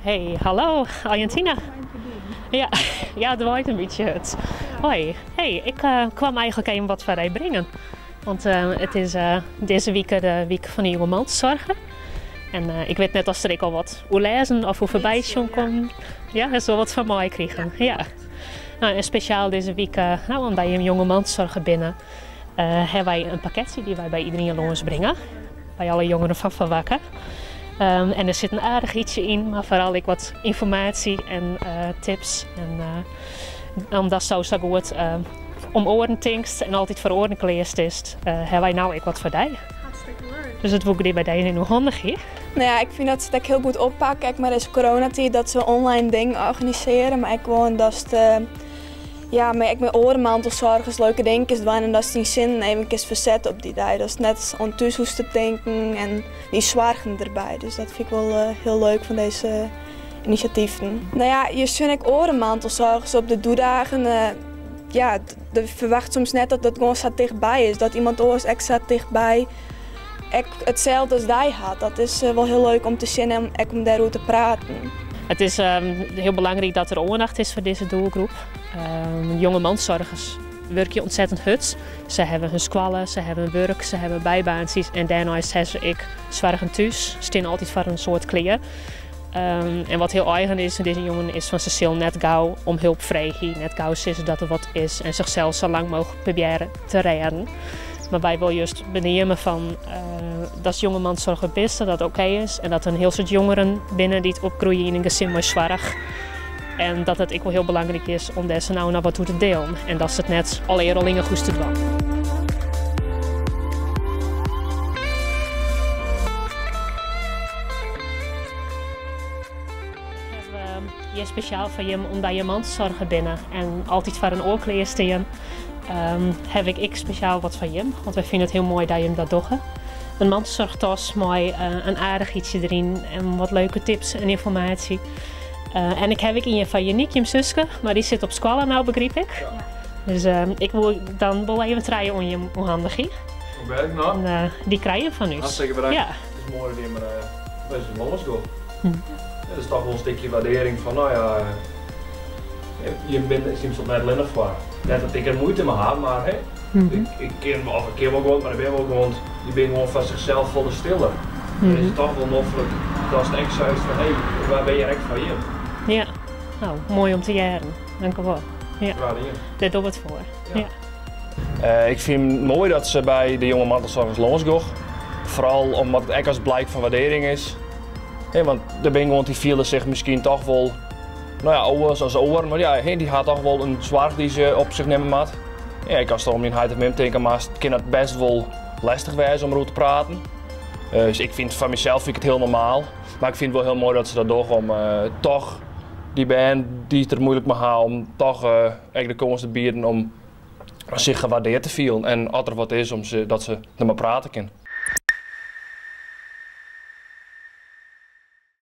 Hey, hallo, Argentina. Ja, ja, het waait een beetje het. Hoi, hey, ik kwam eigenlijk even wat voor je brengen. Want het is deze week de week van de jonge mantelzorgen. En ik weet net als er ik al wat hoe lezen of hoe voorbij komt. Ja, dat is wel wat van mij krijgen. Ja. Nou, en speciaal deze week, want bij een jonge mantelzorger binnen, hebben wij een pakketje die wij bij iedereen langs brengen. Bij alle jongeren van Wakker. En er zit een aardig ietsje in, maar vooral ik wat informatie en tips. En omdat zo goed om oren tinkst en altijd voor oren geleerd is, hebben wij nou ik wat voor die. Hartstikke leuk. Dus het boek die bij die nu handig is. Nou ja, ik vind dat ze het heel goed oppakken. Kijk, maar deze coronatijd dat ze online dingen organiseren, maar ik gewoon dat ze ja, maar ik met orenmantelzorgers leuke dingen doen en dat ze die zin even verzet op die dag. Dat is net aan thuis hoe te denken en die zwaargen erbij. Dus dat vind ik wel heel leuk van deze initiatieven. Nou ja, je ziet orenmantelzorgers op de doedagen. Ja, je verwacht soms net dat dat gewoon zo dichtbij is. Dat iemand oors extra dichtbij hetzelfde als die had. Dat is wel heel leuk om te zien en om daarover te praten. Het is heel belangrijk dat er aandacht is voor deze doelgroep. Jonge mantelzorgers werken ontzettend hard. Ze hebben hun squallen, ze hebben werk, ze hebben bijbaantjes en daarna zeggen ze zwaar thuis. Ze staan altijd voor een soort kleren. En wat heel eigen is in deze jongen is van ze zullen net gauw om hulp vragen, net gauw zeggen dat er wat is en zichzelf zo lang mogelijk proberen te redden. Maar wij willen juist benemen van dat jonge mantelzorger best, dat dat oké is en dat er een heel soort jongeren binnen die het opgroeien in een gezin met zwaar. En dat het ook wel heel belangrijk is om deze nou naar wat toe te delen en dat ze het net alle eerlingen goed te doen. Je speciaal voor je omdat je mantelzorger binnen en altijd voor een oorkleer staan, heb ik speciaal wat van je, want wij vinden het heel mooi dat je hem dat doet. Een mantelzorgtas met een aardig ietsje erin en wat leuke tips en informatie. En ik heb in je van je Niek, zusje, maar die zit op school nou, begreep ik. Ja. Dus ik wil dan wel even draaien om je hoe handig is. Hoe werkt het nou? En die krijg je van u. Hartstikke bedankt. Ja. Het is mooi dat je maar deze manners doet. Dat is toch wel een stukje waardering van, nou ja, je bent soms op net lennig voor. Net dat ik er moeite mee heb, maar hey, ik ken wel gewoon, maar ik ben wel gewoon, die ben gewoon van zichzelf vol de stille. Dan is het toch wel noffelijk dat het echt zo is van, hey, waar ben je echt van je? Ja, nou, mooi om te jaren. Dank u wel. Ja. Daar doen we het voor. Ja. Ja. Ik vind het mooi dat ze bij de jonge mantelzorgers langsgaan. Vooral omdat het echt als blijk van waardering is. Ja, want er ben gewoon die vielen zich misschien toch wel, nou ja, ouders als oren, maar ja, die had toch wel een zwaar die ze op zich nemen maat. Ja, ik kan het om in heid met hem denken, maar het kan het best wel lastig wijzen om erover te praten. Dus ik vind van mezelf vind ik het heel normaal, maar ik vind het wel heel mooi dat ze dat doen om toch die band die het er moeilijk mee gaan, om toch de kans te bieden om zich gewaardeerd te voelen en als er wat is, dat ze er maar praten kunnen.